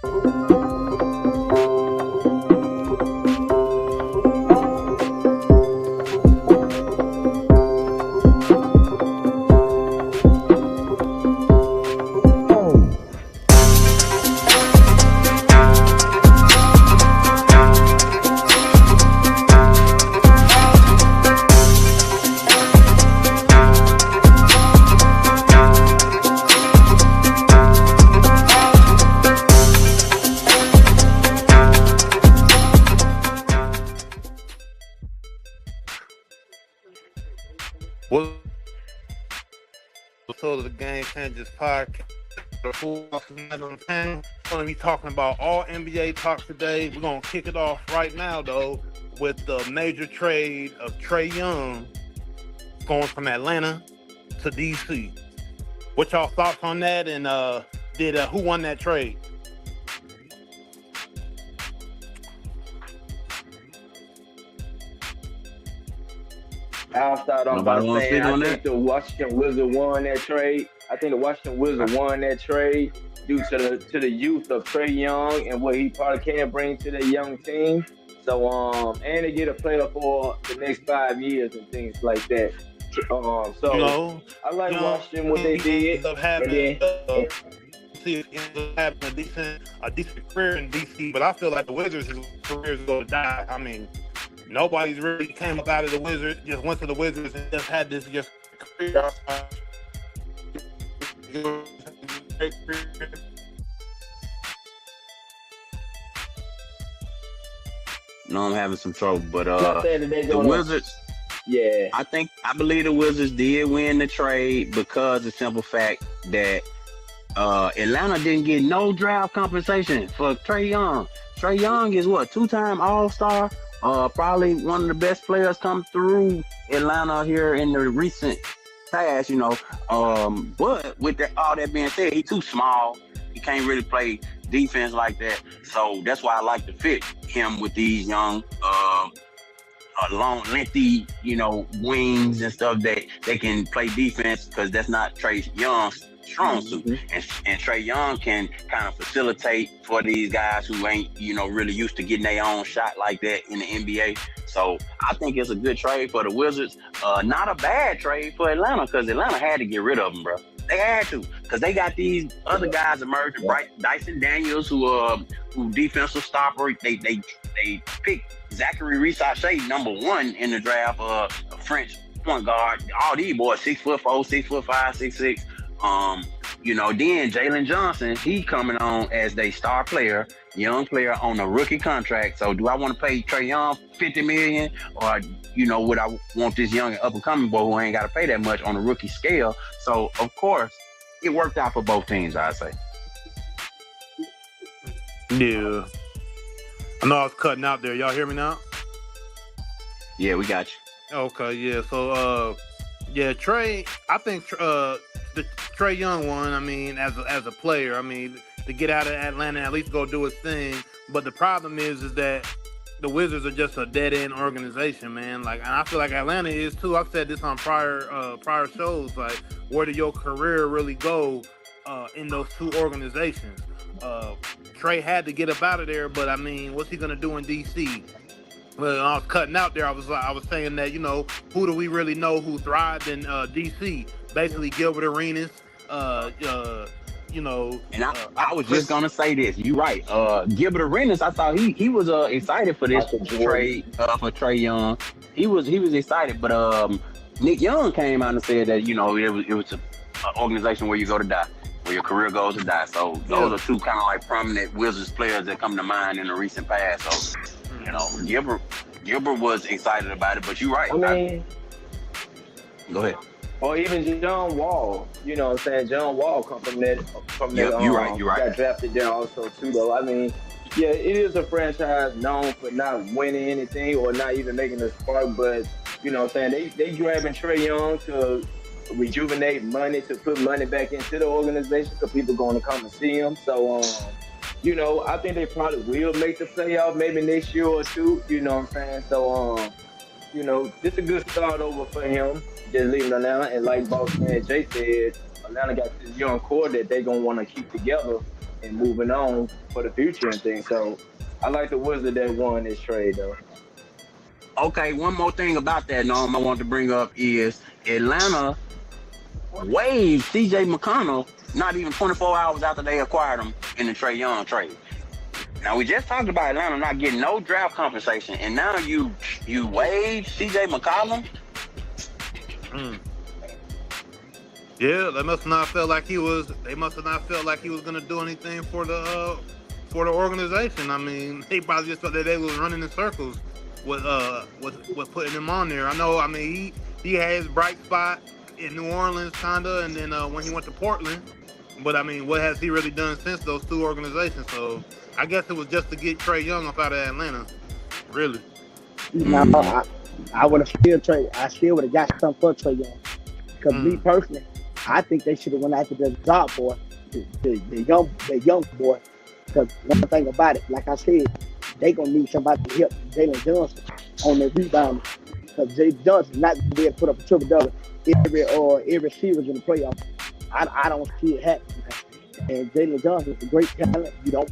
Well, so the Game Changers podcast. We're going to be talking about all NBA talk today. We're going to kick it off right now, though, with the major trade of Trae Young going from Atlanta to DC. What y'all thoughts on that? And who won that trade? I'll start off by saying I think the Washington Wizards won that trade. I think the Washington Wizards won that trade due to the youth of Trae Young and what he probably can bring to their young team. So and they get a player for the next 5 years and things like that. I like Washington what they did. Having a decent career in DC, but I feel like the Wizards' career is going to die. I mean, nobody's really came up out of the Wizards, just went to the Wizards and just had this just career. No, I'm having some trouble, but the Wizards. Yeah, I believe the Wizards did win the trade because of the simple fact that Atlanta didn't get no draft compensation for Trae Young. Trae Young is what, 2-time All-Star, probably one of the best players come through Atlanta here in the recent past, you know. But with all that being said, he's too small. He can't really play defense like that. So that's why I like to fit him with these young, long, lengthy, you know, wings and stuff that they can play defense, because that's not Trae Young's strong suit. And Trae Young can kind of facilitate for these guys who ain't, you know, really used to getting their own shot like that in the NBA. So I think it's a good trade for the Wizards. Not a bad trade for Atlanta, because Atlanta had to get rid of him, bro. They had to, because they got these other guys emerging. Dyson Daniels, who defensive stopper. They picked Zachary Reese-Shea #1 in the draft. A French point guard. All these boys 6'4", 6'5", 6'6". You know, then Jalen Johnson, he coming on as their star player, young player on a rookie contract. So do I want to pay Trae Young $50 million, or, you know, would I want this young and up and coming boy who ain't got to pay that much on a rookie scale? So of course, it worked out for both teams, I'd say. Yeah. I know I was cutting out there. Y'all hear me now? Yeah, we got you. Okay, yeah. So, Trae, I think the Trae Young one, I mean, as a player, I mean, to get out of Atlanta, at least go do his thing. But the problem is that the Wizards are just a dead-end organization, man. Like, and I feel like Atlanta is too. I've said this on prior shows. Like, where did your career really go in those two organizations? Trae had to get up out of there, but I mean, what's he gonna do in DC? Well, I was cutting out there. I was saying that, you know, who do we really know who thrived in DC? Basically, Gilbert Arenas. You know, and I was just gonna say this. You're right. Gilbert Arenas, I thought he was excited for this trade for Trae Young. He was excited, but Nick Young came out and said that, you know, it was an organization where you go to die, where your career goes to die. So those are two kind of like prominent Wizards players that come to mind in the recent past. So, you know, Gilbert was excited about it, but you're right. I mean, go ahead. Or even John Wall, you know what I'm saying? John Wall come from that. You're right. Got drafted there also too, though. I mean, yeah, it is a franchise known for not winning anything or not even making a spark, but you know what I'm saying? They grabbing Trae Young to rejuvenate money, to put money back into the organization, so people going to come and see him. So, you know, I think they probably will make the playoff maybe next year or two. You know what I'm saying? So, you know, this is a good start over for him. Just leaving Atlanta, and like Boss Man Jay said, Atlanta got this young core that they gonna want to keep together and moving on for the future and things. So I like the Wizards that won this trade though. Okay, one more thing about that, Norm, I want to bring up is Atlanta waived CJ McConnell not even 24 hours after they acquired him in the Trae Young trade. Now we just talked about Atlanta not getting no draft compensation, and now you waived CJ McCollum. Yeah, they must not felt like he was. They must have not felt like he was gonna do anything for the organization. I mean, they probably just thought that they was running in circles with putting him on there. I know. I mean, he had his bright spot in New Orleans, kinda, and then when he went to Portland. But I mean, what has he really done since those two organizations? So I guess it was just to get Trae Young up out of Atlanta. Really. No, I would have still trade. I still would have got something for Trae Young. Because me personally, I think they should have went after the job boy, the young boy. Because one thing about it, like I said, they gonna need somebody to help Jalen Johnson on the rebound. Because Jalen Johnson not gonna be able to put up a triple double every series in the playoffs. I don't see it happening. And Jalen Johnson is a great talent. You don't.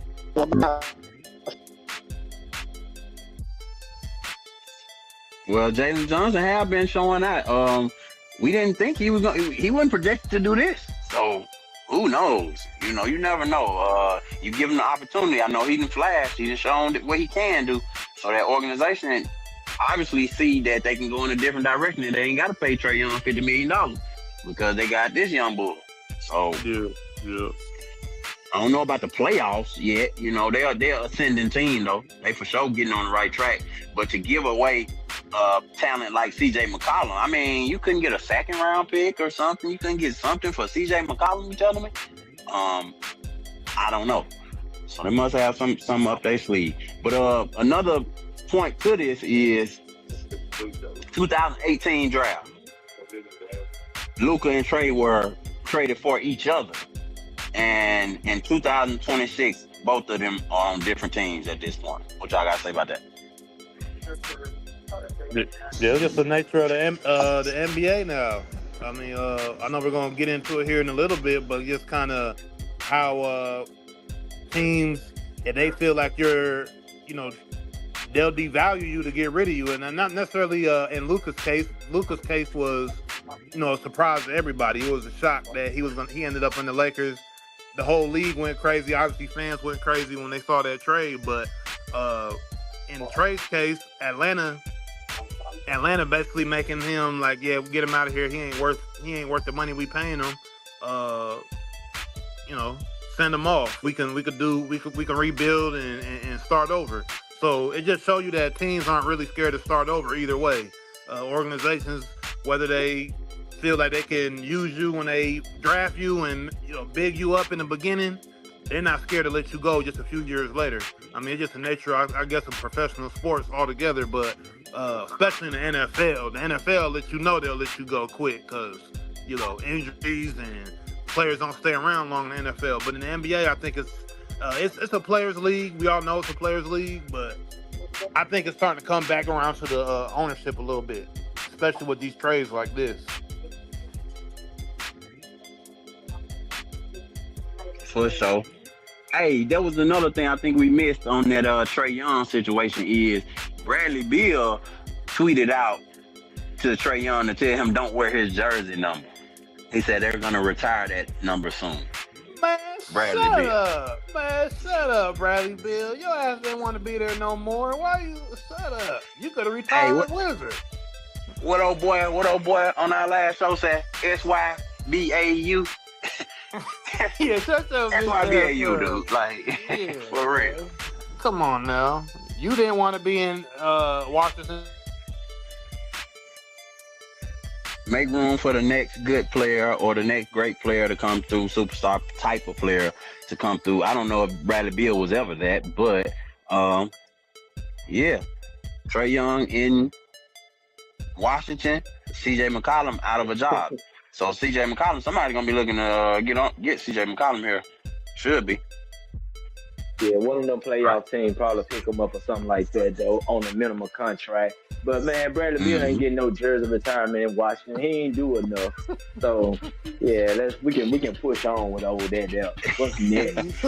Well, Jalen Johnson have been showing out. We didn't think he was going. He wasn't projected to do this. So who knows? You know, you never know. You give him the opportunity. I know he didn't flash. He done shown what he can do. So that organization obviously see that they can go in a different direction and they ain't got to pay Trae Young $50 million because they got this young bull. So yeah. I don't know about the playoffs yet. You know, they're ascending team though. They for sure getting on the right track. But to give away talent like CJ McCollum, I mean, you couldn't get a second round pick or something. You couldn't get something for CJ McCollum. You telling me? I don't know. So they must have some up their sleeve. But another point to this is 2018 draft. Luka and Trae were traded for each other. And in 2026, both of them are on different teams at this point. What y'all gotta say about that? Yeah, it's just the nature of the NBA now. I mean, I know we're gonna get into it here in a little bit, but just kind of how teams, if they feel like you're, they'll devalue you to get rid of you, and not necessarily in Luka's case. Luka's case was, a surprise to everybody. It was a shock that he ended up in the Lakers. The whole league went crazy. Obviously, fans went crazy when they saw that trade. But in Trae's case, Atlanta basically making him like, yeah, get him out of here. He ain't worth the money we paying him. Send him off. We can rebuild and start over. So it just shows you that teams aren't really scared to start over either way. Organizations, whether they feel like they can use you when they draft you and big you up in the beginning, they're not scared to let you go just a few years later. I mean, it's just the nature, I guess, of professional sports altogether, but especially in the NFL. The NFL they'll let you go quick because, injuries and players don't stay around long in the NFL. But in the NBA, I think it's a players' league. We all know it's a players' league, but I think it's starting to come back around to the ownership a little bit, especially with these trades like this. For sure. Hey, there was another thing I think we missed on that Trae Young situation is Bradley Beal tweeted out to Trae Young to tell him don't wear his jersey number. He said they're going to retire that number soon. Man, Bradley shut Beal. up. Man, shut up, Bradley Beal. Your ass didn't want to be there no more. Why you shut up? You could have retired with Wizard. What old boy on our last show said SYBAU? Yeah, shut up. SYBAU, dude. Like, yeah, for real. Man. Come on now. You didn't want to be in Washington. Make room for the next good player or the next great player to come through, superstar type of player to come through. I don't know if Bradley Beal was ever that, but yeah. Trae Young in Washington, CJ McCollum out of a job. So CJ McCollum, somebody's gonna be looking to get CJ McCollum here. Should be. Yeah, one of them playoff teams probably pick him up or something like that though on a minimum contract. But man, Bradley Beal ain't Mm-hmm. getting no jersey retirement in Washington. He ain't do enough. So yeah, we can push on with old that there. What's next?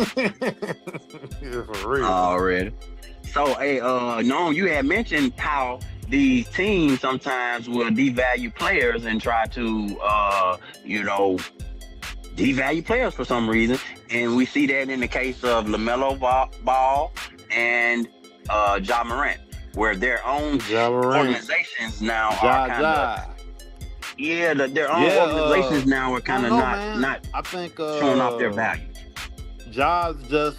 Yeah, for real. Already. So, hey, Norm, you had mentioned how these teams sometimes will devalue players and try to, devalue players for some reason. And we see that in the case of LaMelo Ball and Ja Morant, where their own Ja Morant. organizations now are kind of, their own Yeah, organizations now are kind of man. not I think showing off their value. Ja's just.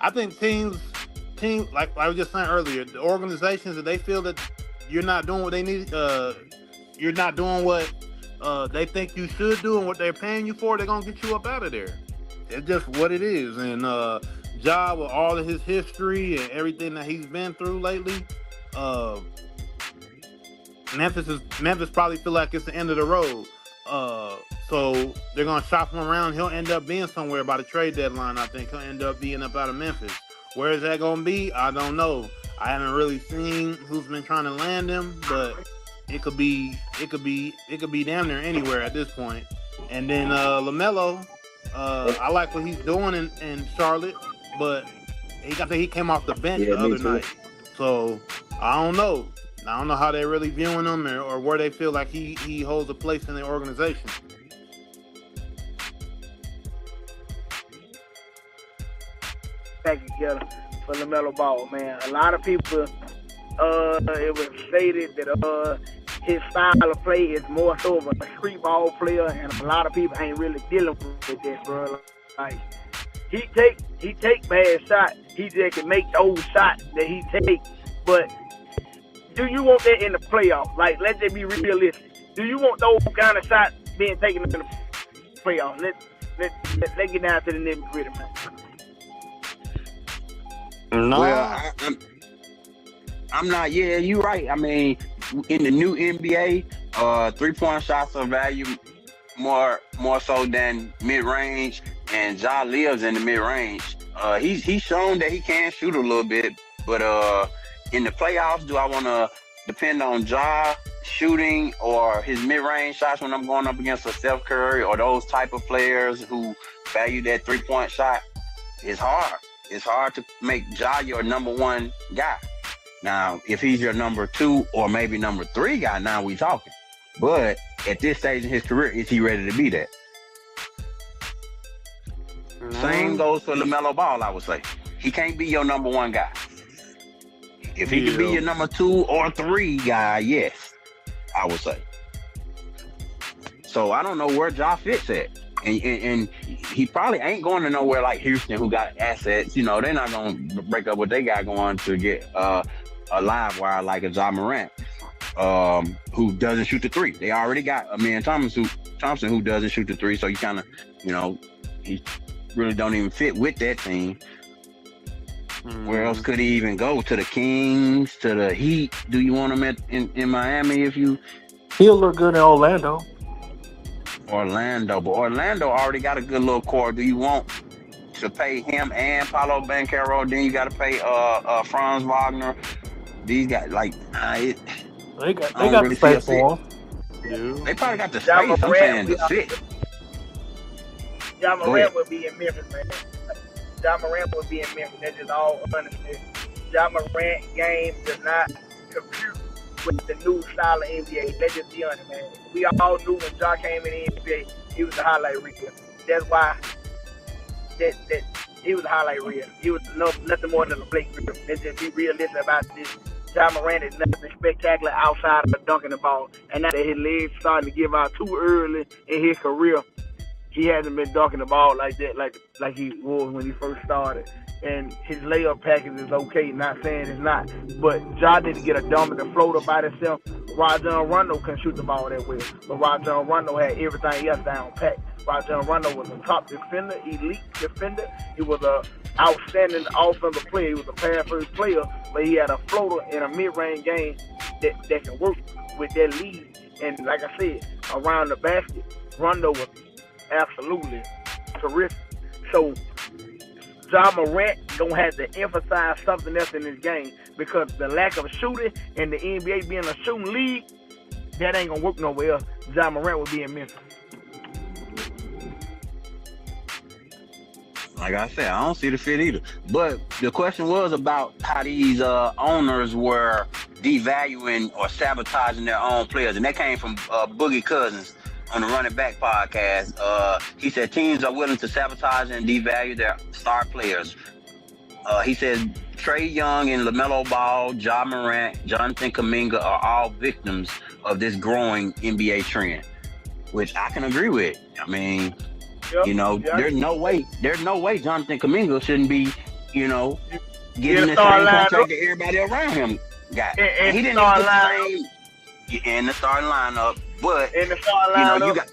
I think teams, like I was just saying earlier, the organizations that they feel that you're not doing what they need, you're not doing what they think you should do and what they're paying you for, they're gonna get you up out of there. It's just what it is. And Ja, with all of his history and everything that he's been through lately, Memphis probably feel like it's the end of the road. So they're gonna shop him around. He'll end up being somewhere by the trade deadline. I think he'll end up being up out of Memphis. Where is that gonna be? I don't know. I haven't really seen who's been trying to land him, but it could be damn near anywhere at this point. And then LaMelo, I like what he's doing in Charlotte, but I think he came off the bench the other night. So I don't know. I don't know how they're really viewing him or where they feel like he holds a place in the organization. Back together for LaMelo Ball, man. A lot of people, it was stated that his style of play is more so of a street ball player, and a lot of people ain't really dealing with this, bro. Like he take bad shots. He just can make those shots that he take, but do you want that in the playoffs? Like, let's just be realistic. Do you want those kind of shots being taken in the playoffs? Let's get down to the nitty-gritty, man. No. Well, I'm not. Yeah, you're right. I mean, in the new NBA, 3-point shots are valued more so than mid-range, and Ja lives in the mid-range. He's shown that he can shoot a little bit, but in the playoffs, do I want to depend on Ja shooting or his mid-range shots when I'm going up against a Steph Curry or those type of players who value that 3-point shot? It's hard. It's hard to make Ja your number one guy. Now, if he's your number 2 or maybe number 3 guy, now we talking. But at this stage in his career, is he ready to be that? Same goes for LaMelo Ball, I would say. He can't be your number 1 guy. If he could be your number 2 or 3 guy, yes, I would say. So I don't know where Ja fits at. And he probably ain't going to nowhere like Houston, who got assets. You know, they're not going to break up what they got going to get a live wire like a Ja Morant, who doesn't shoot the 3. They already got a man Thompson who doesn't shoot the 3. So you kind of, he really don't even fit with that team. Where else could he even go? To the Kings, to the Heat? Do you want him in Miami if you... He'll look good in Orlando. But Orlando already got a good little core. Do you want to pay him and Paolo Banchero? Then you got to pay Franz Wagner. These guys, they got the space for him. They probably got the space. I'm saying the fit. Ja Morant would be in Memphis, man. Ja Morant would be in Memphis. That's just all honesty. Ja Morant game does not compute with the new style of NBA. Let's just be honest, man. We all knew when Ja came in the NBA, he was a highlight reel. That's why that he was a highlight reel. He was nothing more than a Blake Griffin. Let's just be realistic about this. Ja Morant is nothing spectacular outside of dunking the ball. And now that his legs starting to give out too early in his career, he hasn't been dunking the ball like that, like he was when he first started. And his layup package is okay, not saying it's not. But Ja didn't get a dominant floater by himself. Rajon Rondo couldn't shoot the ball that well. But Rajon Rondo had everything else down packed. Rajon Rondo was a top defender, elite defender. He was an outstanding offensive player. He was a pass-first player, but he had a floater in a mid-range game that can work with that lead. And like I said, around the basket, Rondo was absolutely terrific. So Ja Morant gonna have to emphasize something else in this game because the lack of shooting and the NBA being a shooting league, that ain't gonna work nowhere else. Ja Morant will be in Memphis. Like I said, I don't see the fit either. But the question was about how these owners were devaluing or sabotaging their own players, and that came from Boogie Cousins on the Running Back podcast. He said teams are willing to sabotage and devalue their star players. He said Trae Young and LaMelo Ball, Ja Morant, Jonathan Kuminga are all victims of this growing NBA trend, which I can agree with. I mean, Yep. you know, there's no way Jonathan Kuminga shouldn't be, you know, getting the same contract that everybody around him got. And he didn't get the same in the starting lineup, but in the starting lineup,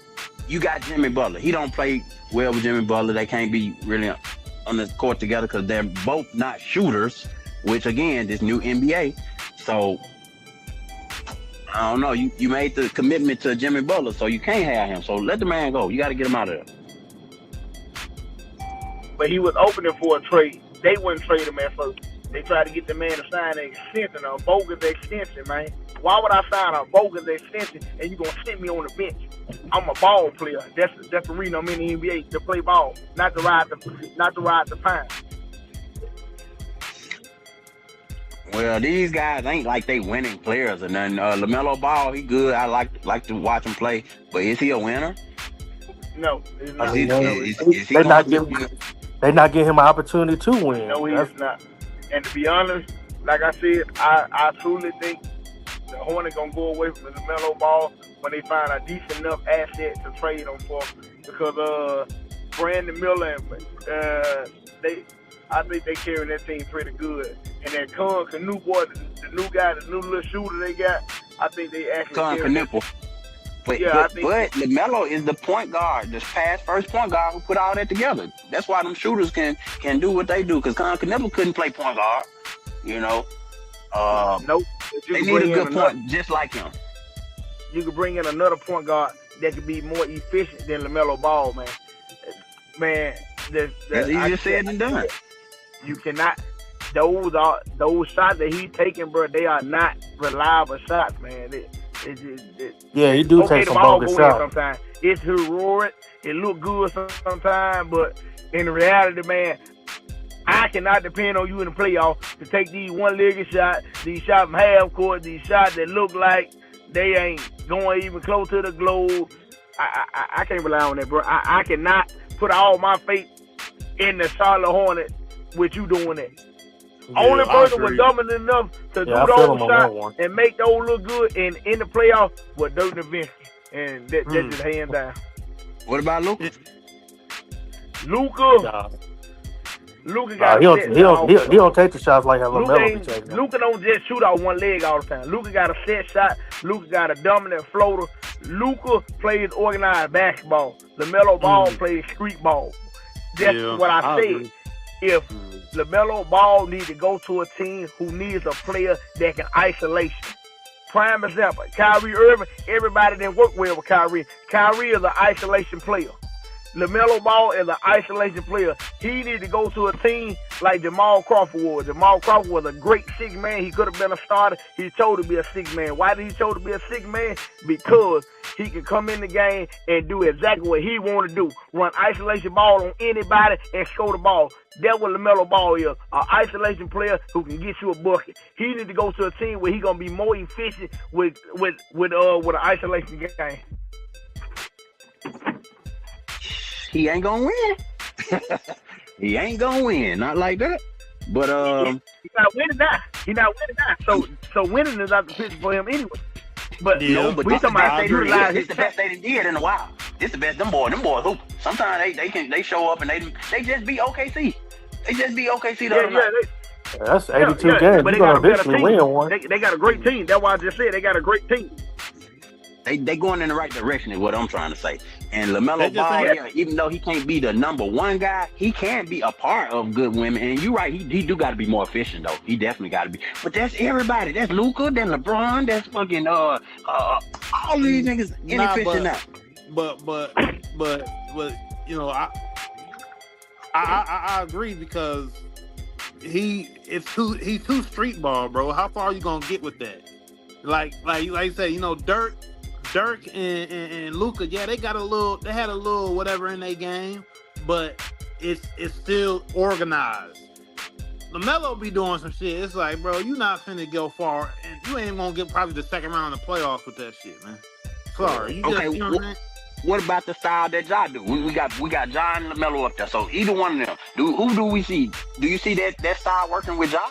you got Jimmy Butler. He don't play well with Jimmy Butler. They can't be really on the court together because they're both not shooters, which again, this new NBA. So I don't know. You made the commitment to Jimmy Butler, so you can't have him. So let the man go. You got to get him out of there. but he was opening for a trade. They wouldn't trade him at first. They tried to get the man to sign an extension, a bogus extension, man. Why would I sign a bogus extension and you gonna sit me on the bench? I'm a ball player. That's the reason I'm in the NBA, to play ball, not to ride the pine. Well, these guys ain't like they winning players or nothing. LaMelo Ball, he good. I like to watch him play, but is he a winner? No, it's not. They're not giving him an opportunity to win. No, he's not. And to be honest, like I said, I truly think the Hornets gonna go away from the LaMelo Ball when they find a decent enough asset to trade him for, because Brandon Miller and I think they carrying that team pretty good. And that Canu boy, the new guy, the new little shooter they got, I think they actually carry. But LaMelo is the point guard, this first point guard who put all that together. That's why them shooters can do what they do, because Canepa couldn't play point guard, you know. Nope. They need a good point just like him. You could bring in another point guard that could be more efficient than LaMelo Ball, man. Man, that's easier said than done. You cannot. Those shots that he's taking, bro. They are not reliable shots, man. He do take some bogus shots. Sometimes it's heroic. It look good sometimes, but in reality, man, I cannot depend on you in the playoffs to take these one-legged shots, these shots from half court, these shots that look like they ain't going even close to the globe. I can't rely on that, bro. I cannot put all my faith in the Charlotte Hornets with you doing that. Only person was dumb enough to do those shots and make those look good and in the playoffs was Dirk Nowitzki, and that's just hands down. What about Luka? Luka got he don't take the shots like how LaMelo be taking. Luka don't just shoot out one leg all the time. Luka got a set shot. Luka got a dominant floater. Luka plays organized basketball. LaMelo Ball plays street ball. That's what I said. If LaMelo Ball needs to go to a team who needs a player that can isolation. Prime example, Kyrie Irving, everybody didn't work well with Kyrie. Kyrie is an isolation player. LaMelo Ball is an isolation player. He needs to go to a team like Jamal Crawford was. Jamal Crawford was a great six man. He could have been a starter. He chose to be a six man. Why did he chose to be a six man? Because he can come in the game and do exactly what he want to do. Run isolation ball on anybody and score the ball. That's what LaMelo Ball is. An isolation player who can get you a bucket. He needs to go to a team where he's going to be more efficient with an isolation game. He ain't gonna win. He ain't gonna win. Not like that. But he's not winning that. So winning is not the picture for him anyway. But but we talking about this the best they did in a while. This the best them boys hoop. Sometimes they show up and they just beat OKC. They just beat OKC the other night. That's 82 games. You're gonna eventually win one. They got a great team. That's why I just said they got a great team. They going in the right direction is what I'm trying to say. And LaMelo Ball, even though he can't be the number one guy, he can be a part of good women. And you're right, he do got to be more efficient though. He definitely got to be. But that's everybody. That's Luka, that's LeBron, that's fucking all these niggas inefficient now. But you know, I agree because he's too street ball, bro. How far are you gonna get with that? Like you say, Dirk and Luka, yeah, they had a little whatever in their game, but it's still organized. LaMelo be doing some shit. It's like, bro, you not finna go far, and you ain't gonna get probably the second round of the playoffs with that shit, man. Sorry, you know what I mean? What about the style that Ja do? We got Ja and LaMelo up there. So either one of them. Who do we see? Do you see that style working with Ja?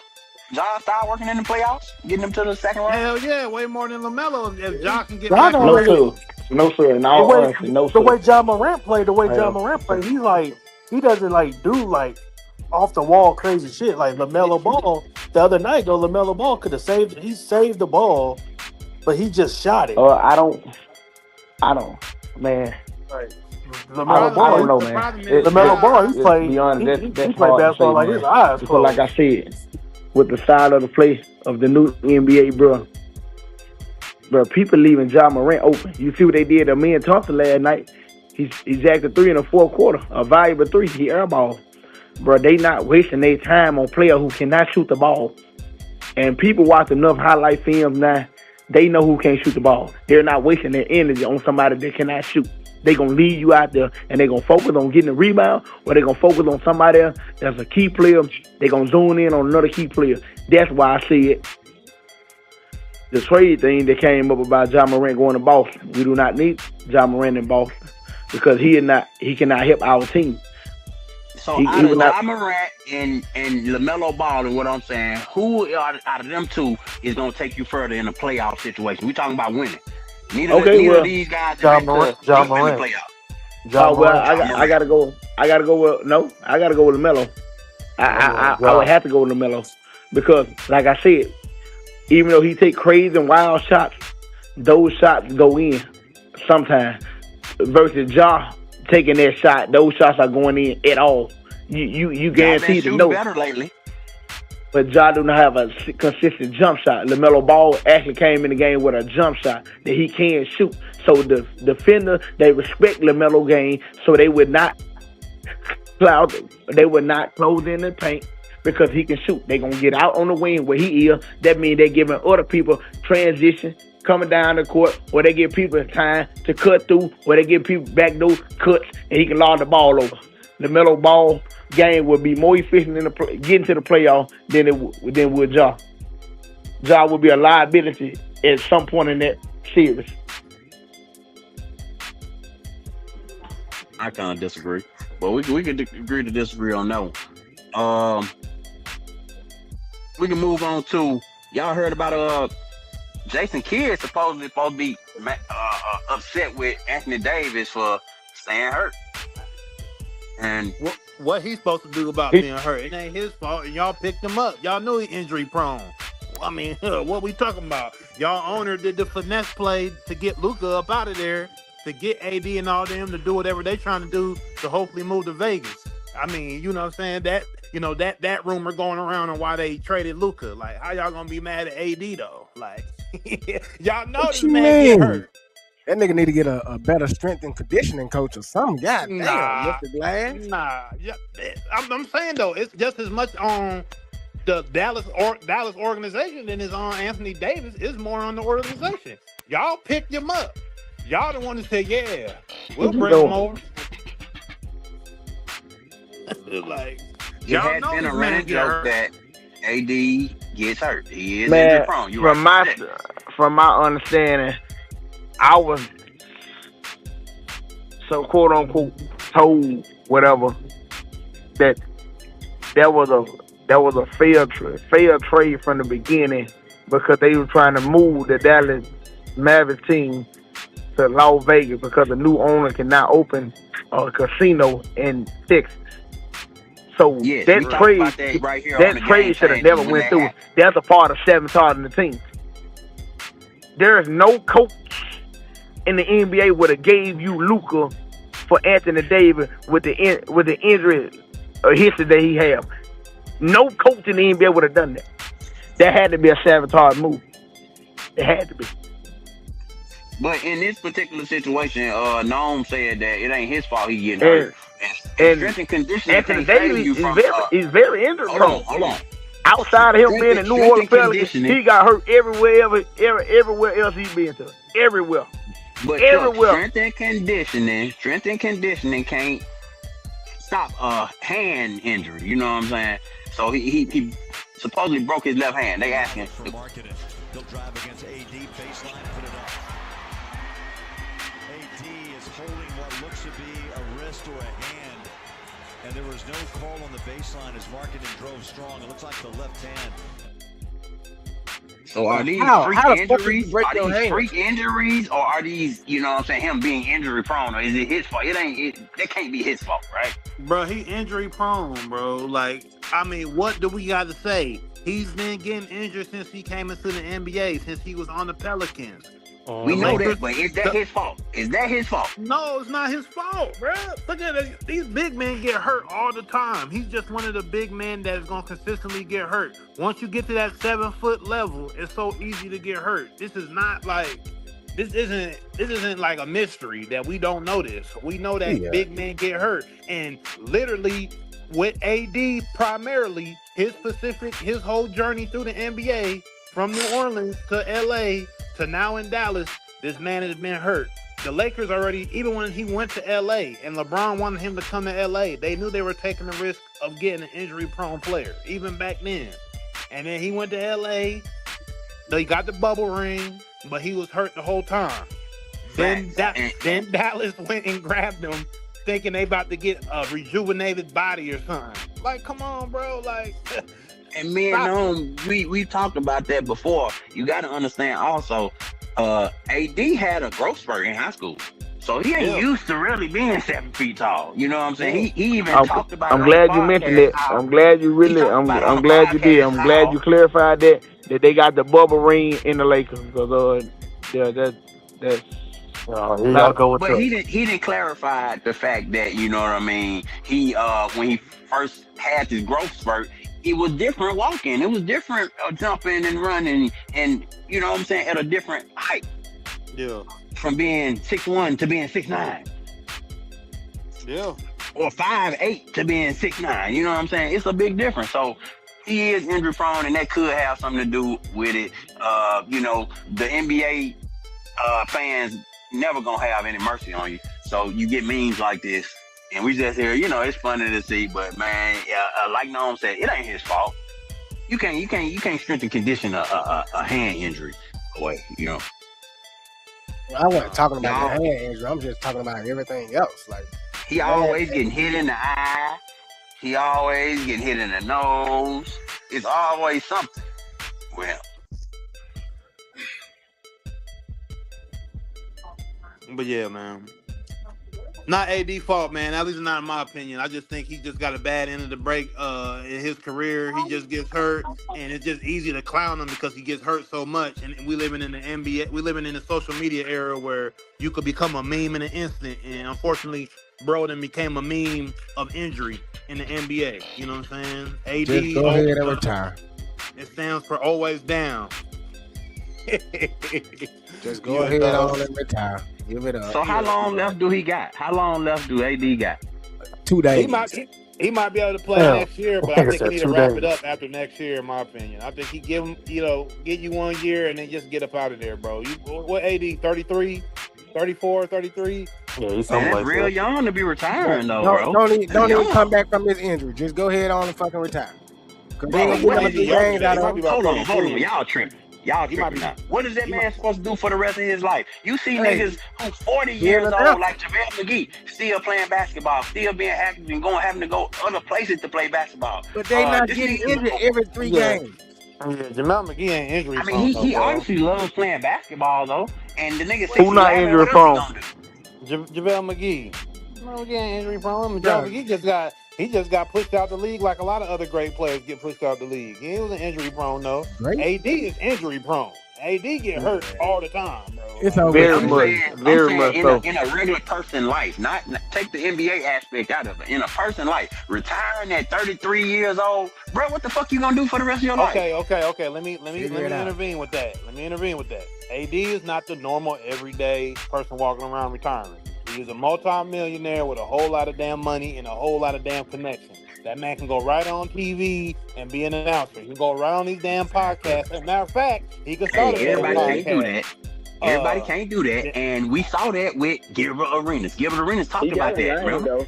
Ja style working in the playoffs, getting them to the second round? Hell yeah, way more than LaMelo. If Ja can get Ja back, don't No sir. In all honesty, no sir. the way Ja Morant played, he's like he doesn't like do like off the wall crazy shit like LaMelo Ball. The other night though, LaMelo Ball could have saved the ball, but he just shot it. I don't, man. Like, I don't know, man. LaMelo Ball, he played. To be honest, he that's played hard to basketball say, like man. his eyes Because closed. like I said, with the style of the play of the new NBA, bro, people leaving Ja Morant open. You see what they did to me and Thompson last night? He jacked a 3 in the fourth quarter, a valuable 3. He airballed. Bro, they not wasting their time on players who cannot shoot the ball. And people watch enough highlight films now, they know who can't shoot the ball. They're not wasting their energy on somebody that cannot shoot. They're going to leave you out there, and they're going to focus on getting a rebound, or they're going to focus on somebody else that's a key player. They're going to zone in on another key player. That's why I said the trade thing that came up about Ja Morant going to Boston. We do not need Ja Morant in Boston because he cannot help our team. So out of Ja Morant and LaMelo Ball and what I'm saying, who out of them two is going to take you further in a playoff situation? We talking about winning. Neither of these guys Ja in the Morant. playoff. I gotta go with LaMelo. I would have to go with LaMelo because, like I said, even though he take crazy and wild shots, those shots go in sometimes. Versus Ja taking that shot, those shots are going in at all. You guaranteed to know. Better lately. But Ja do not have a consistent jump shot. LaMelo Ball actually came in the game with a jump shot that he can shoot. So the defender, they respect LaMelo game, so they would not close in the paint because he can shoot. They're going to get out on the wing where he is. That means they're giving other people transition, coming down the court, or they give people time to cut through, or they give people backdoor cuts, and he can lob the ball over. LaMelo Ball game would be more efficient in getting to the playoff than would Ja. Ja would be a liability at some point in that series. I kind of disagree, but we can agree to disagree on that one. We can move on to y'all heard about Jason Kidd supposed to be upset with Anthony Davis for staying hurt. And what he's supposed to do about being hurt? It ain't his fault, and y'all picked him up. Y'all knew he injury prone. I mean, what we talking about? Y'all owner did the finesse play to get Luka up out of there, to get AD and all them to do whatever they trying to do to hopefully move to Vegas. I mean, you know what I'm saying? That rumor going around on why they traded Luka. Like, how y'all gonna be mad at AD though? Like, y'all know this man get hurt. That nigga need to get a better strength and conditioning coach or something. God damn, Mr. Glass. Nah, yeah, I'm saying though, it's just as much on the Dallas organization than it's on Anthony Davis. It's more on the organization. Y'all picked him up. Y'all the one to say, yeah, we'll bring him over. Like, it has been a running joke that AD gets hurt. He is injury prone. From my understanding, I was so quote unquote told whatever that was a fair trade from the beginning because they were trying to move the Dallas Mavericks team to Las Vegas because the new owner cannot open a casino in Texas. So that trade should have never went through. That's a part of sabotaging the team. There is no coach in the NBA would have gave you Luka for Anthony Davis with the injury history that he have. No coach in the NBA would have done that. That had to be a sabotage move. It had to be. But in this particular situation, Noam said that it ain't his fault he getting hurt. And strength and conditioning Anthony can't save Davis you is from. very injury prone. Hold on. Outside of him being in New Strength Orleans and Pelicans, conditioning. he got hurt everywhere else he's been to. Everywhere. But Everywhere. strength and conditioning can't stop a hand injury. You know what I'm saying? So he supposedly broke his left hand. They asking. He'll drive against AD, baseline, put it up. AD is holding what looks to be a wrist or a hand. And there was no call on the baseline as Markkanen drove strong. It looks like the left hand. So are these freak injuries, or are these, you know what I'm saying, him being injury prone, or is it his fault? That can't be his fault, right? Bro, he injury prone, bro. Like, I mean, what do we got to say? He's been getting injured since he came into the NBA, since he was on the Pelicans. We know that, but is that his fault? Is that his fault? No, it's not his fault, bro. Look at it. These big men get hurt all the time. He's just one of the big men that is going to consistently get hurt. Once you get to that 7-foot level, it's so easy to get hurt. This isn't like a mystery that we don't know this. We know that big men get hurt. And literally with AD primarily, his whole journey through the NBA from New Orleans to LA to now in Dallas, this man has been hurt. The Lakers already, even when he went to LA and LeBron wanted him to come to LA, they knew they were taking the risk of getting an injury-prone player, even back then. And then he went to LA, they got the bubble ring, but he was hurt the whole time. Then Dallas went and grabbed him, thinking they about to get a rejuvenated body or something. Like, come on, bro, like... And me and we talked about that before. You got to understand also, AD had a growth spurt in high school. So he ain't used to really being 7 feet tall. You know what I'm saying? He even talked about it. I'm glad you mentioned it. I'm glad you really, I'm glad you did. I'm glad you clarified that they got the bubble ring in the Lakers. Because, that's... But he didn't clarify the fact that, you know what I mean, he when he first had this growth spurt, it was different walking. It was different jumping and running, and you know what I'm saying, at a different height. Yeah. From being 6'1" to being 6'9". Yeah. Or 5'8" to being 6'9". You know what I'm saying? It's a big difference. So he is injury prone, and that could have something to do with it. You know, the NBA fans never gonna have any mercy on you. So you get memes like this. And we just hear, you know, it's funny to see, but man, like Noam said, it ain't his fault. You can't strengthen condition a hand injury away, you know. Well, I wasn't talking about the hand injury. I'm just talking about everything else. Like he always getting hit in the eye. He always getting hit in the nose. It's always something. Well, but yeah, man. Not AD fault, man. At least not in my opinion. I just think he just got a bad end of the break in his career. He just gets hurt, and it's just easy to clown him because he gets hurt so much. And we living in the NBA, we living in the social media era where you could become a meme in an instant. And unfortunately, Broden became a meme of injury in the NBA. You know what I'm saying? AD. Just go ahead and retire. It stands for always down. Just go ahead on and retire. Give it up. So how long left do he got? How long left do AD got? 2 days. He might be able to play next year, but I think he need to wrap it up after next year, in my opinion. I think he give him, get you 1 year and then just get up out of there, bro. What AD, 33, 34, 33? Yeah, he's that's real young to be retiring, though, bro. Don't even come back from his injury. Just go ahead on and fucking retire. Hold on. Y'all tripping. Now. What is that man supposed to do for the rest of his life? You see niggas who's 40 years old, like JaVale McGee, still playing basketball, still being active and having to go other places to play basketball. But they not getting injured every 3 games. Yeah, JaVale McGee ain't injury prone. I mean, he obviously loves playing basketball, though. And the nigga who not injury prone? JaVale McGee. No, he ain't injury prone. JaVale McGee He just got pushed out the league like a lot of other great players get pushed out the league. He wasn't injury prone, though. Great. AD is injury prone. AD get hurt all the time, bro. It's over. Very much so. In a regular person life, not take the NBA aspect out of it. In a person life, retiring at 33 years old, bro, what the fuck you gonna do for the rest of your life? Okay. Let me intervene with that. AD is not the normal everyday person walking around retiring. He's a multi-millionaire with a whole lot of damn money and a whole lot of damn connections. That man can go right on TV and be an announcer. He can go right on these damn podcasts. As a matter of fact, he can start a damn Everybody can't do podcast. that. Everybody can't do that, and we saw that with Gilbert Arenas. Gilbert Arenas talked about that, remember?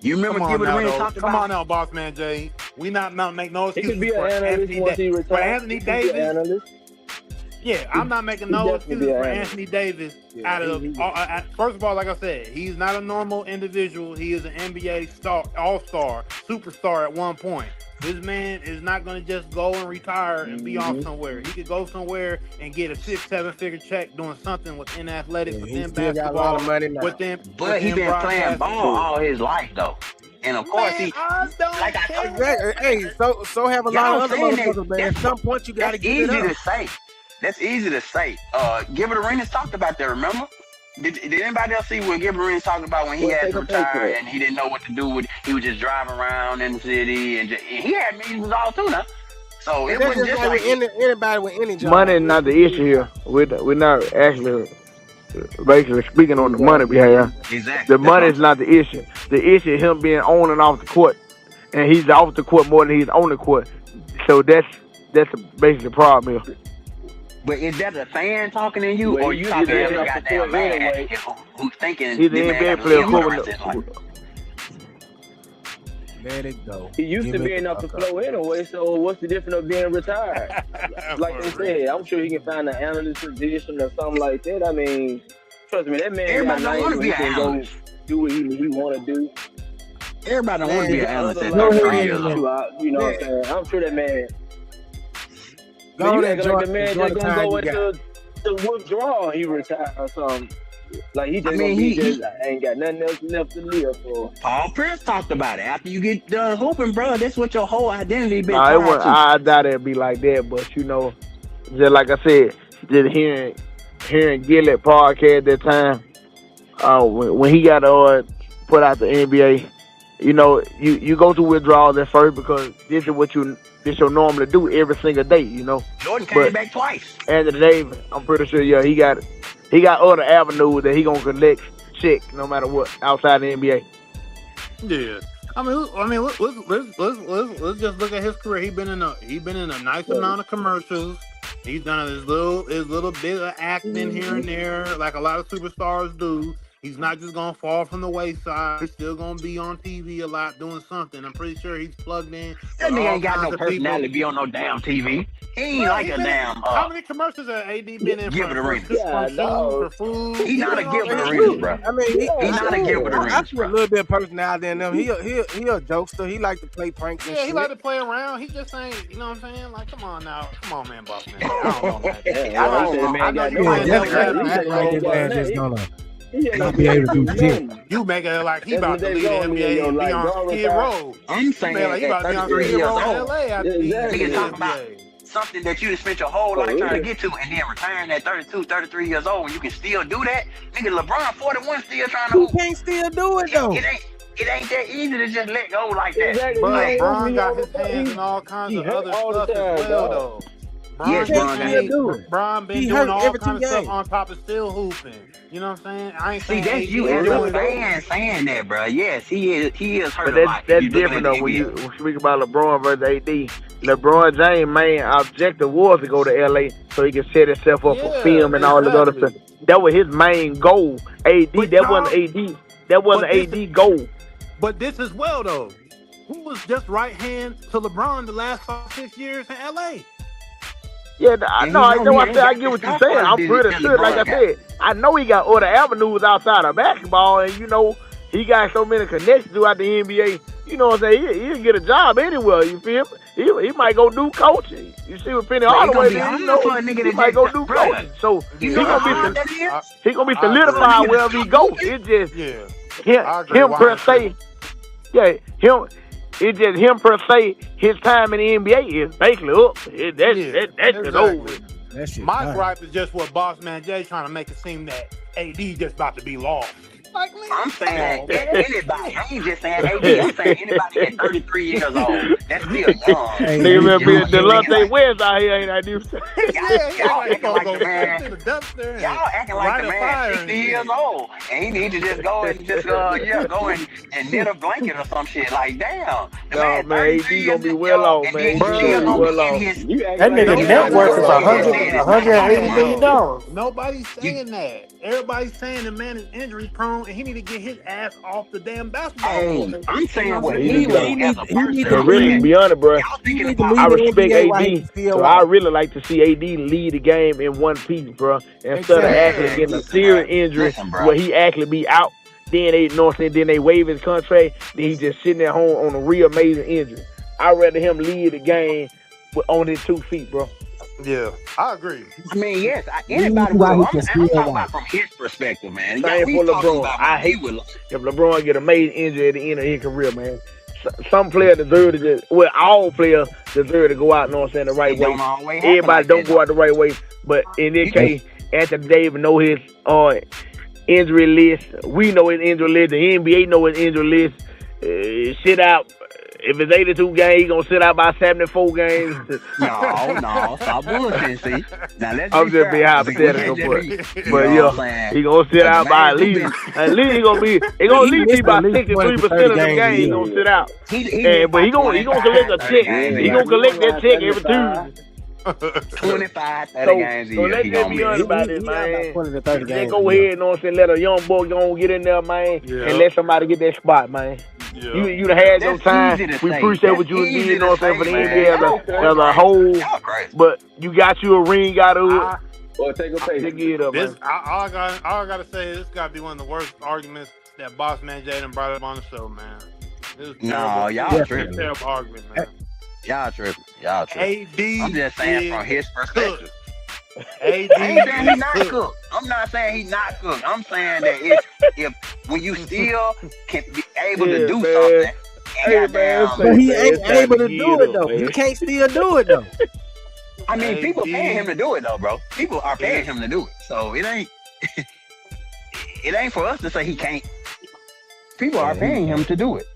You remember Gilbert Arenas talked about? Come on now, Boss Man Jay. We not make no He excuses could be an for analyst once he retires. For Anthony Davis. Yeah, I'm not making no excuses for Anthony Davis. First of all, like I said, he's not a normal individual. He is an NBA star, all-star, superstar at one point. This man is not going to just go and retire and be off somewhere. He could go somewhere and get a 6-7 figure check doing something within athletics, within basketball, got a lot of money now. But he's been playing ball all his life, though. And of course, Hey, so have a lot of other motherfuckers, man. At some point, you got to get it up. That's easy to say. Gilbert Arenas talked about that, remember? Did anybody else see what Gilbert Arenas talked about when he had to retire and he didn't know what to do with? He was just driving around in the city and he had meetings all too now. So it wasn't just like anybody with any job. Money is not the issue here. We're not actually basically speaking on the money we have. Exactly. The money is not the issue. The issue is him being on and off the court, and he's off the court more than he's on the court. So that's basically the problem here. But is that a fan talking to you, or you talking to a goddamn man who's thinking he's an NBA player? Let it go. He used to be enough to flow anyway, so what's the difference of being retired? Like they said, I'm sure he can find an analyst position or something like that. I mean, trust me, that man everybody don't want to be an analyst. Do what he want to do. Everybody don't want to be an analyst. You know what I'm saying? I'm sure that man. You act like the man just gonna go into the withdrawal. He retired or something. Like he just ain't got nothing else left to live for. Paul Pierce talked about it. After you get done hooping, bro, that's what your whole identity been. I doubt it'd be like that, but just like I said, just hearing Gillett podcast that time, when he got put out the NBA, you go through withdrawals at first because this is what you normally do every single day, Jordan came back twice. Anthony Davis, I'm pretty sure, he got other avenues that he gonna collect check no matter what outside the NBA. Yeah, I mean, let's just look at his career. He been in a nice amount of commercials. He's done his little bit of acting here and there, like a lot of superstars do. He's not just gonna fall from the wayside. He's still gonna be on TV a lot doing something. I'm pretty sure he's plugged in. That nigga ain't got no personality to be on no damn TV. He ain't like a damn. How many commercials has AD been in for food? He's not a Gilbert Arenas, bro. I mean, he's not a Gilbert Arenas. I see a little bit of personality in him. He a jokester. He like to play pranks and shit. He like to play around. He just ain't, you know what I'm saying? Like, come on, man, boss man. I don't know that. I know you ain't man just gonna not be able to do shit. You make it like he about to leave the NBA and be on Skid Row. I'm saying like he about to be on Skid Row in LA after he talking about something that you spent your whole life trying to get to, and then retiring at 32, 33 years old, and you can still do that. Nigga, LeBron 41 still trying to hoop. You can't still do it though. It ain't that easy to just let go like that. Exactly. But LeBron got his hands in all kinds of other stuff as well, though. Bron been doing all kinds of stuff on top of still hooping. You know what I'm saying? I ain't saying that's you as a fan saying that, bro. Yes, he is hurt. But that's different though. When you speak about LeBron versus AD, LeBron James' main objective was to go to LA so he could set himself up for film and all this other stuff. That was his main goal. That wasn't AD goal. But this as well though. Who was just right hand to LeBron the last 5-6 years in LA? Yeah, I get what you're saying. I'm pretty sure, like I said, I know he got other avenues outside of basketball, and he got so many connections throughout the NBA. You know what I'm saying? He'll get a job anywhere. You feel me? He might go do coaching. You see what Penny Hardaway did? He might go do coaching. So he gonna be solidified wherever he goes. It's just him per se. Yeah, him. It's just him per se. His time in the NBA is basically up. That's over. My gripe is just what Boss Man Jay trying to make it seem that AD just about to be lost. Like, man, I'm saying come on, man. anybody. I ain't just saying AD. I'm saying anybody at 33 years old. That's still young. Hey, Nigga you, been being Y'all acting Delonte like West out here, ain't I? Yeah, he act y'all like he acting gonna like the go straight man. to the dumpster and Y'all acting like light the a man fire 60 and years shit. old, and he need to just go and just go and knit a blanket or some shit. Like damn, the No, man man, 33 AD years gonna be well young, off, and man. then He he still gonna be gonna Bro, be well in off. his. You act That like nigga AD net gonna be worth Nobody is well a sitting off, here hundred, saying bro. a it's not hundred gonna and happen, eighty Mike. million dollars. nobody's You saying that. Everybody's saying the man is injury prone and he need to get his ass off the damn basketball court. Hey, I'm You know saying what what I'm He he need saying? to do go. as a he need person. to And I'm really, to saying leave. be honest, bro, y'all He thinking need to about I leave the respect NBA while he AD. can still So I walk. really like to see AD lead the game in one piece, bro. Instead of Exactly. actually Yeah. getting a listen, bro. serious injury Listen, bro. where he actually be out. Then they, you know what I'm saying, then they waive his contract. Then he just sitting at home on a real amazing injury. I'd rather him lead the game on his 2 feet, bro. Yeah, I agree. I mean, yes, Leave anybody while will. he I'm can still talking walk. about from his perspective, man. Y'all, Same we for talking LeBron. about I what he hate would. if LeBron get a major injury at the end of his career, man. Some players deserve to just, well, all players deserve to go out, you know what I'm saying, the right It don't way. always happen Everybody like don't that, go though. out the right way. But in this You Hey, case, Anthony Davis know his injury list. We know his injury list. The NBA know his injury list. Sit out. If it's 82 games, he gonna sit out by 74 games. no, stop bullshitting. See, now let's be I'm just fair. being See, we can't hypothetical, just but be, you but know yeah, what I'm saying? he gonna sit Because the out by man do been, at least he gonna at he least be missed at about least 20 to 63% 30 of them games a games. He year. gonna sit out. he missed And but about he gonna collect 25, a 30 check. games a He year. gonna collect that check every 75. Tuesday. 25, 30 So games a so year let's he just gonna be miss. honest about this, He got about man. 20 to 30 Just games a go year. ahead, you know what I'm saying, let a young boy go and get in there, man, and let somebody get that spot, man. You done had your That's time. easy to We say. appreciate That's what you did, easy you know to what I'm saying, for say, the man. NBA Y'all as a crazy. whole. Y'all crazy. But you got you a ring, got to it. I, Or take a pay. Just give it up, this man. all I gotta say is this gotta be one of the worst arguments that Boss Man Jaden brought up on the show, man. This is terrible. No, y'all This is a tripping. terrible argument, man. Y'all tripping. Y'all tripping. AD I'm just saying from his is perspective. cooked. AD I ain't saying he is not cooked. cooked. I'm not saying he not cooked. I'm saying that if when you still can be able to Yeah, do man. something and Hey, man, goddamn, But he man, ain't it's time able to to give do it it up, though. He man. can't still do it though. I mean, people paying him AD to do it though, bro. People are paying him to do it, so it ain't it ain't for us to say he can't. People are paying him to do it.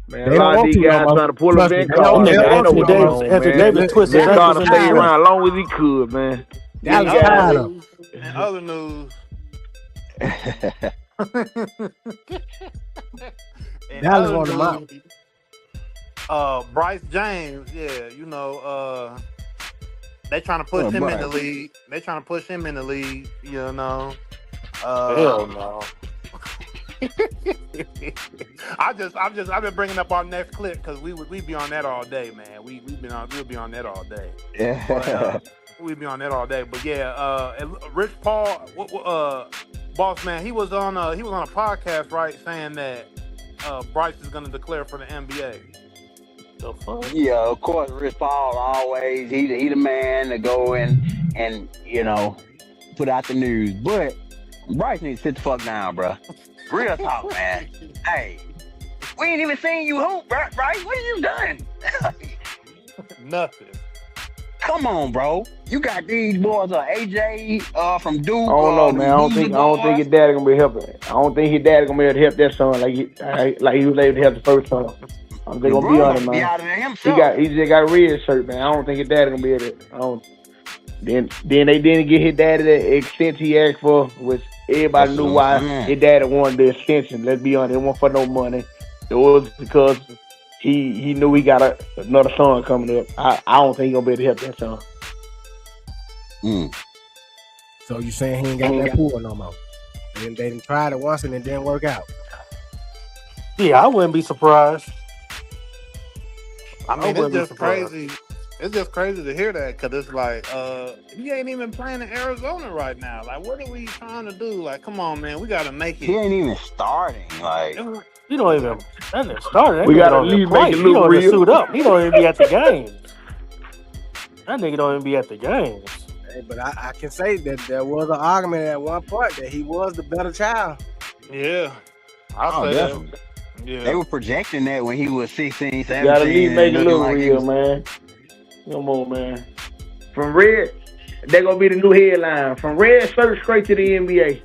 Man, They a don't lot of want these to no guys more. trying to pull a Trust me, Ben they don't, That Carter. they nigga don't That ain't want no Anthony to no going more. Davis, on, Anthony man. Davis twisted his Ben ankles Carter in the stayed twist. around long as he could, man. In Dallas tired other of news, in other news, in Dallas other want him out. news, Bryce James, yeah, you know, they trying to push him in the league. They trying to push him in the league, you know. Hell no. I've been bringing up our next clip because we be on that all day, man. We'll be on that all day. But, we'll be on that all day. But yeah, Rich Paul, boss man, he was on a podcast, right, saying that Bryce is going to declare for the NBA. The fuck? Yeah, of course, Rich Paul always he the man to go and you know put out the news. But Bryce needs to sit the fuck down, bro. Real talk, man. Hey, we ain't even seen you hoop, Bryce. What have you done? Nothing. Come on, bro. You got these boys, AJ from Duke. I don't know, man. I don't think boys. his daddy gonna be helping. I don't think his daddy gonna be able to help that son like he was able to help the first son. I'm just gonna be honest, Be man. out of there himself. He just got a red shirt, man. I don't think his daddy gonna be able to. Then they didn't get his daddy the extension he asked for, which everybody knew why his daddy wanted the extension. Let's be honest, it wasn't for no money. It was because he knew he got another son coming up. I don't think he gonna be able to help that son. So you saying he ain't got that pool no more? They didn't tried it once and it didn't work out. Yeah, I wouldn't be surprised. I mean, it's just crazy. It's just crazy to hear that because it's like he ain't even playing in Arizona right now. Like, what are we trying to do? Like, come on, man, we got to make it. He ain't even starting. Like, you don't even. That didn't start. We got to at least make it He look don't real. even suit up. He don't even be at the games. That nigga don't even be at the games. Hey, but I can say that there was an argument at one point that he was the better child. Yeah, I'll say definitely. that. Yeah, they were projecting that when he was 16, 17. You gotta at least make it look like real, man. Come on, man. From red, they're gonna be the new headline. From red shirt straight to the NBA.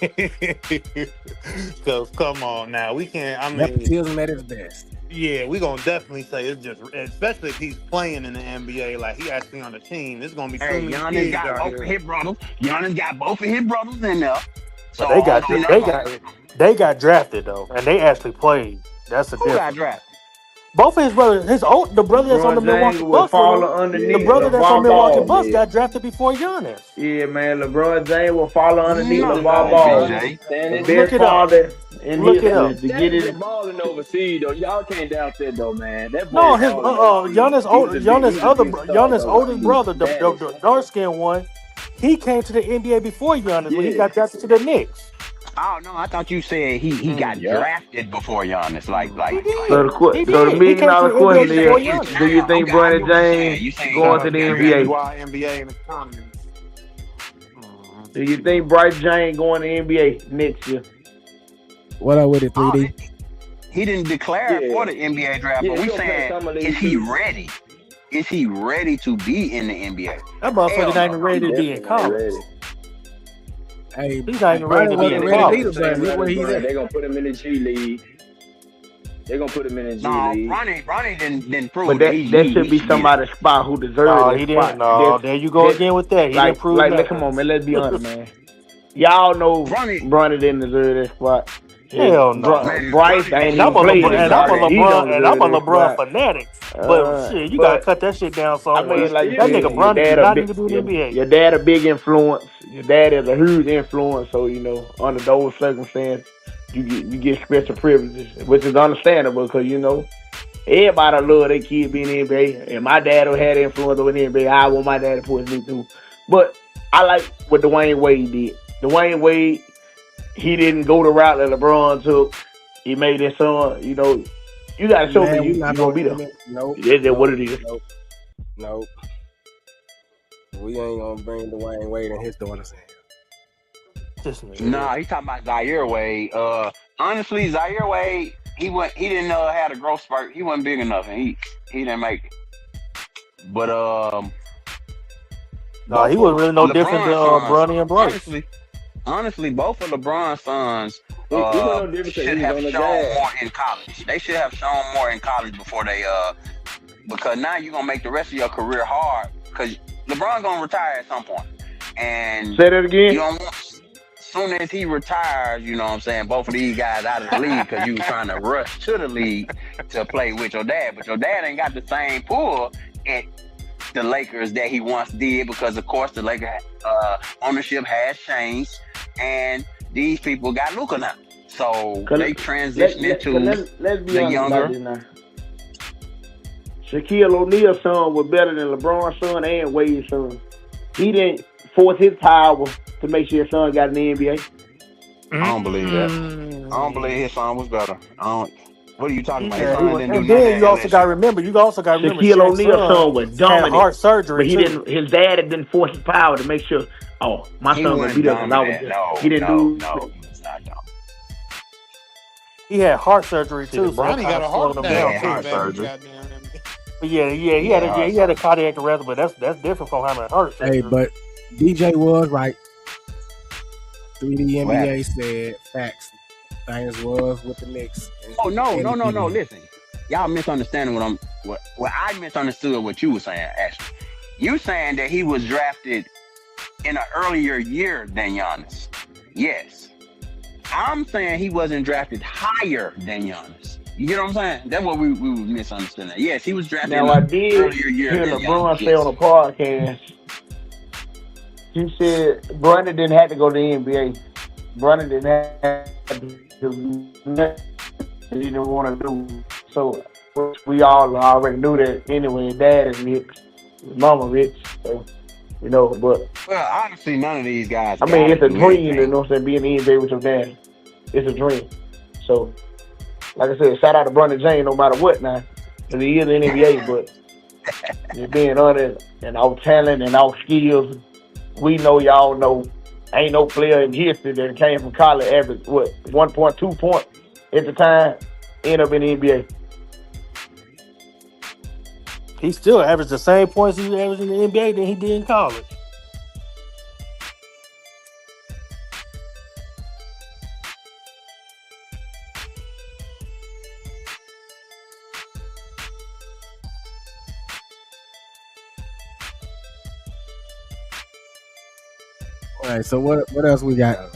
Because come on now, we can't. I mean, Nepotism at its best. yeah, we gonna definitely say it's just, especially if he's playing in the NBA, like he actually on the team. There's gonna be so Hey, many Giannis kids got out both of here. his brothers. Giannis got both of his brothers in there. So But they got hopefully they got drafted though, and they actually played. That's the who got difference. drafted? Both of his brothers, the brother that's on the LeBron Milwaukee James will Bucks, follow the underneath brother that's on LeVar Milwaukee Ball. Bucks yeah. got drafted before Giannis. Yeah, man. LeBron James will follow underneath No, LeVar Nah, Ball. BJ. Stannis. The Look best it up. father in Look it history up. to get Stannis it. been balling overseas though. Y'all can't doubt that though, man. That boy No, his balling overseas. Giannis' oldest brother, the dark skinned one, he came to the NBA before Giannis when he got drafted to the Knicks. Oh no, I thought you said he got drafted before Giannis. Like He did. So the He $1 did. He million came to the question NBA before is: Giannis. do you think Okay, I Bronny get what you're saying. James You saying going to he the got NBA? Why NBA in the economy? Do you think Bryce James going to NBA next year? What up with it, 3D? He didn't declare Yeah. for the NBA draft, Yeah, but we he'll play saying, summer league is he too. ready? Is he ready to be in the NBA? That motherfucker not even ready to be Definitely in not college. ready. Hey, He's not even ready Bronny to be wasn't in ready college. either, but look where he's at. They're gonna put him in the G League. They're gonna put him in the G No, League. Bronny didn't prove But that that should be somebody's spot who deserves No, that he spot. didn't. No, there you go again with that. He didn't prove Like, nothing. come on, man. Let's be honest, man. Y'all know Bronny didn't deserve that spot. Hell no. Bryce ain't And I'm even a played LeBron, in college. and I'm a LeBron fanatic. But shit, you gotta cut that shit down I somewhere. mean, like that you nigga said, Bronny did not need to be in the NBA. Your dad a big influence. Your dad is a huge influence. So under those circumstances, you get special privileges, which is understandable because everybody love their kid being in the NBA. And my dad had influence over the NBA. I want my dad to push me through. But I like what Dwayne Wade did. Dwayne Wade, he didn't go the route that LeBron took. He made his son. You got to show me you're gonna be there. Nope. That's what it is. Nope. We ain't gonna bring Dwayne Wade and his daughters in. Nah, he talking about Zaire Wade. Honestly, Zaire Wade, he didn't have a growth spurt. He wasn't big enough, and he didn't make it. But no, he wasn't really no different than Bronny and Bryce. Honestly, both of LeBron's sons should have shown more in college. They should have shown more in college before they because now you're gonna make the rest of your career hard because LeBron gonna retire at some point. And say that again. You don't want, as soon as he retires, you know what I'm saying, both of these guys out of the league because you trying to rush to the league to play with your dad. But your dad ain't got the same pull at the Lakers that he once did because, of course, the Lakers ownership has changed and these people got Luka now. So they transitioned into let's be the honest younger. about this now. Shaquille O'Neal's son was better than LeBron's son and Wade's son. He didn't force his power to make sure his son got in the NBA. I don't believe that. I don't believe his son was better. What are you talking about? His son didn't do And nothing then you at also got to remember. Shaquille O'Neal's son was dominant. Had heart surgery but he too. didn't. His dad didn't force his power to make sure. Oh, my He son wasn't gonna be there when I was dominant. there. He didn't do. No, he was not dominant. He had heart surgery too. So Bronny got a heart attack heart too, surgery. But he had a cardiac arrest, but that's different from having a heart surgery. Hey, but DJ was right. 3D NBA said facts. Things was with the Knicks. Oh no! Listen, y'all misunderstanding what I misunderstood what you were saying. Actually, you saying that he was drafted in an earlier year than Giannis. Yes, I'm saying he wasn't drafted higher than Giannis. You get what I'm saying? That's what we were misunderstanding. Yes, he was drafted Now I in an did earlier year hear than LeBron Giannis. say on a podcast. He said Bronny didn't have to go to the NBA. Bronny didn't have to do nothing he didn't want to do. So we all already knew that anyway. His dad is rich, his mama rich, so but Well, honestly, none of these guys. I mean it's a dream, anything. being in the NBA with your dad. It's a dream. So like I said, shout out to Bronny James no matter what now. Because he is in the NBA, but just being honest and our talent and our skills, we know y'all know ain't no player in history that came from college average 1.2 points at the time, end up in the NBA. He still averaged the same points he averaged in the NBA than he did in college. right, so what else we got?